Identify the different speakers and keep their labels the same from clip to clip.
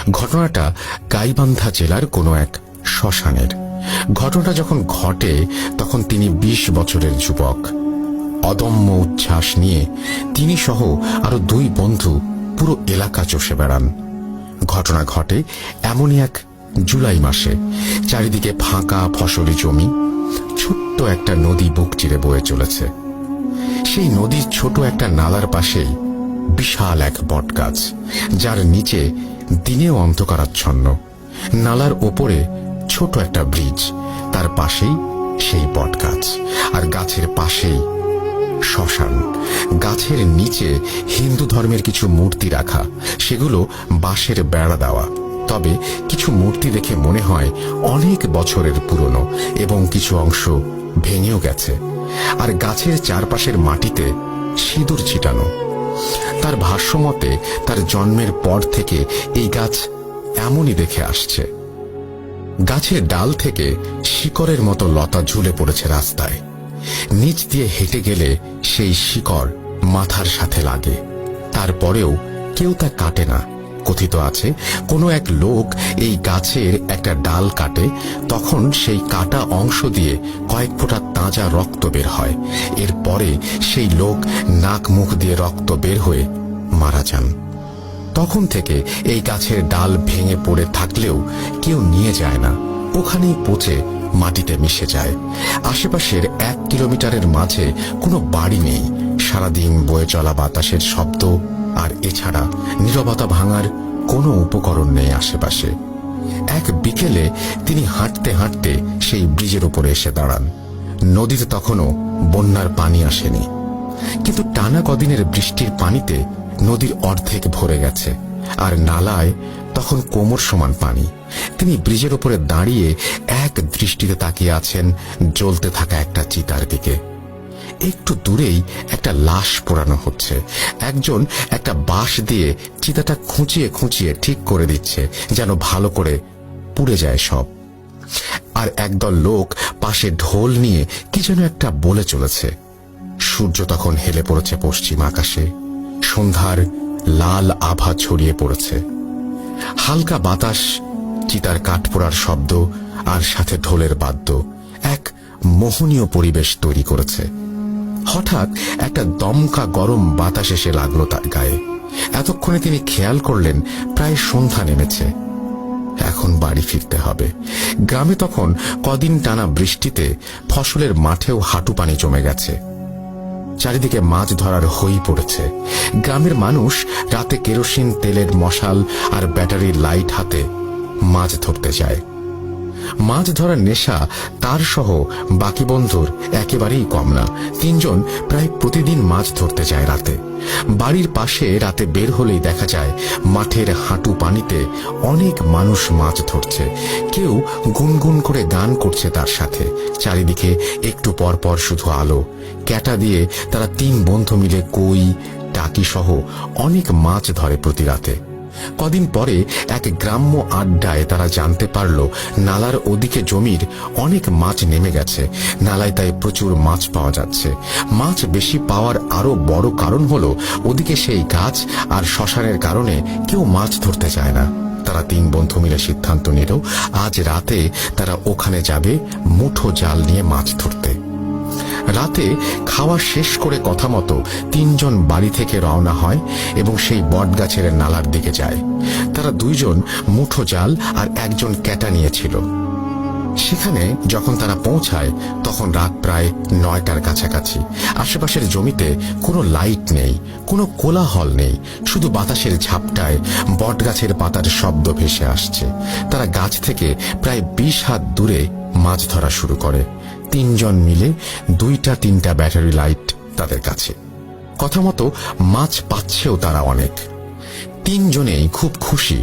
Speaker 1: ঘটনাটা গাইবান্ধা জেলার কোনো এক শ্মশানের। ঘটনাটা যখন ঘটে তখন তিনি 20 বছরের যুবক। অদম্য উচ্ছ্বাস নিয়ে তিনি সহ আরো 2 বন্ধু পুরো এলাকা চষে বেড়ান। ঘটনা ঘটে এমনই এক জুলাই মাসে। চারিদিকে ফাঁকা ফসলি জমি, ছোট্ট একটা নদী বুক চিরে বয়ে চলেছে। সেই নদীর ছোট একটা নালার পাশেই বিশাল এক বটগাছ, যার নিচে দিনেও অন্ধকারাচ্ছন্ন। নালার ওপরে ছোট একটা ব্রিজ, তার পাশেই সেই বটগাছ, আর গাছের পাশেই শ্মশান। গাছের নিচে হিন্দু ধর্মের কিছু মূর্তি রাখা, সেগুলো বাঁশের বেড়া দেওয়া। তবে কিছু মূর্তি দেখে মনে হয় অনেক বছরের পুরনো এবং কিছু অংশ ভেঙেও গেছে। আর গাছের চারপাশের মাটিতে সিঁদুর ছিটানো। তার ভাষ্যমতে তার জন্মের পর থেকে এই গাছ এমনই দেখে আসছে। গাছের ডাল থেকে শিকড়ের মতো লতা ঝুলে পড়েছে রাস্তায়। নিচ দিয়ে হেঁটে গেলে সেই শিকড় মাথার সাথে লাগে। তারপরেও কেউ তা কাটে না। কথিত আছে কোনো এক লোক এই গাছের একটা ডাল কাটে, তখন সেই কাটা অংশ দিয়ে কয়েক ফোঁটা তাজা রক্ত বের হয়। এরপরে সেই লোক নাক মুখ দিয়ে রক্ত বের হয়ে মারা যান। তখন থেকে এই গাছের ডাল ভেঙে পড়ে থাকলেও কেউ নিয়ে যায় না, ওখানেই পচে মাটিতে মিশে যায়। আশেপাশের 1 কিলোমিটারের মাঝে কোনো বাড়ি নেই। সারাদিন বয়ে চলা বাতাসের শব্দ, আর এছাড়া নীরবতা ভাঙার কোনো উপকরণ নেই আশেপাশে। এক বিকেলে তিনি হাঁটতে হাঁটতে সেই ব্রিজের উপরে এসে দাঁড়ান। নদীতে তখনও বন্যার পানি আসেনি, কিন্তু টানা কদিনের বৃষ্টির পানিতে নদীর অর্ধেক ভরে গেছে, আর নালায় তখন কোমর সমান পানি। তিনি ব্রিজের উপরে দাঁড়িয়ে এক দৃষ্টিতে তাকিয়ে আছেন জ্বলতে থাকা একটা চিতার দিকে। একটু দূরেই একটা লাশ পোড়ানো হচ্ছে। একজন একটা বাঁশ দিয়ে চিতাটা খুঁচিয়ে খুঁচিয়ে ঠিক করে দিচ্ছে, যেন ভালো করে পুড়ে যায় সব। আর একদল লোক পাশে ঢোল নিয়ে কি যেন একটা বলে চলেছে। সূর্য তখন হেলে পড়েছে পশ্চিম আকাশে। সন্ধ্যার লাল আভা ছড়িয়ে পড়েছে। হালকা বাতাস, চিতার কাঠ পোড়ার শব্দ, আর সাথে ঢোলের বাদ্য এক মোহনীয় পরিবেশ তৈরি করেছে। হঠাৎ একটা দমকা গরম বাতাস এসে লাগলো তার গায়ে। এতক্ষণে তিনি খেয়াল করলেন প্রায় সন্ধ্যা নেমেছে। এখন বাড়ি ফিরতে হবে। গ্রামে তখন কদিন টানা বৃষ্টিতে ফসলের মাঠেও হাঁটু পানি জমে গেছে। চারিদিকে মাছ ধরার হই পড়েছে। গ্রামের মানুষ রাতে কেরোসিন তেলের মশাল আর ব্যাটারির লাইট হাতে মাছ ধরতে যায়। মাছ ধরার নেশা তার সহ বাকি বন্ধুর একেবারেই কম না। 3 জন প্রায় প্রতিদিন মাছ ধরতে যায় রাতে। বাড়ির পাশে রাতে বের হলেই দেখা যায় মাঠের হাঁটু পানিতে অনেক মানুষ মাছ ধরছে। কেউ গুনগুন করে গান করছে তার সাথে। চারিদিকে একটু পর পর শুধু আলো। ক্যাটা দিয়ে তারা 3 বন্ধু মিলে কই, টাকি সহ অনেক মাছ ধরে প্রতি রাতে। কদিন পরে এক গ্রাম্য আড্ডায় তারা জানতে পারল নালার ওদিকে জমির অনেক মাছ নেমে গেছে। নালায় তাই প্রচুর মাছ পাওয়া যাচ্ছে। মাছ বেশি পাওয়ার আরো বড় কারণ হলো ওদিকে সেই গাছ আর শ্মশানের কারণে কেউ মাছ ধরতে চায় না। তারা 3 বন্ধু মিলে সিদ্ধান্ত নিল আজ রাতে তারা ওখানে যাবে মুঠো জাল নিয়ে মাছ ধরতে। রাতে খাওয়া শেষ করে কথা মতো 3 জন বাড়ি থেকে রওনা হয় এবং সেই বটগাছের নালার দিকে যায়। তারা 2 জন মুঠো জাল আর একজন ক্যাটা নিয়েছিল। সেখানে যখন তারা পৌঁছায় তখন রাত প্রায় 9টার কাছাকাছি। আশেপাশের জমিতে কোনো লাইট নেই, কোনো কোলাহল নেই, শুধু বাতাসের ঝাপটায় বটগাছের পাতার শব্দ ভেসে আসছে। তারা গাছ থেকে প্রায় 20 হাত দূরে মাছ ধরা শুরু করে। 3 জন মিলে 2-3টা ব্যাটারি লাইট তাদের কাছে। কথা মতো মাছ পাচ্ছেও তারা অনেক। 3 জনেই খুব খুশি।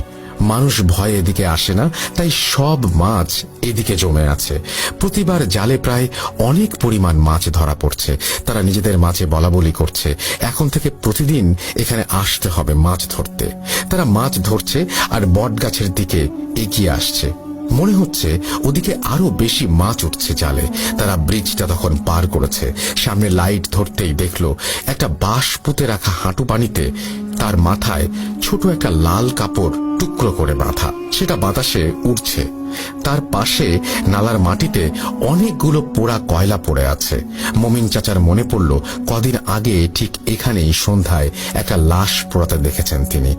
Speaker 1: মানুষ ভয়ে এদিকে আসে না, তাই সব মাছ এদিকে জমে আছে। প্রতিবার জালে প্রায় অনেক পরিমাণ মাছ ধরা পড়ছে। তারা নিজেদের মাঝে বলাবলি করছে এখন থেকে প্রতিদিন এখানে আসতে হবে মাছ ধরতে। তারা মাছ ধরছে আর বটগাছের দিকে এগিয়ে আসছে। মনে হচ্ছে ওদিকে আরো বেশি মাছ উঠছে জালে। তারা ব্রিজটা তখন পার করেছে। সামনে লাইট ধরতেই দেখলো একটা বাঁশ পুঁতে রাখা হাঁটু পানিতে তার মাথায় ছোট একটা লাল কাপড় টুকরো করে বাঁধা, সেটা বাতাসে উড়ছে। তার পাশে নালার মাটিতে অনেকগুলো পোড়া কয়লা পড়ে আছে। মমিন চাচার মনে পড়ল কদিন আগে ঠিক এখানেই সন্ধ্যায় একটা লাশ পোড়াতে দেখেছেন তিনি।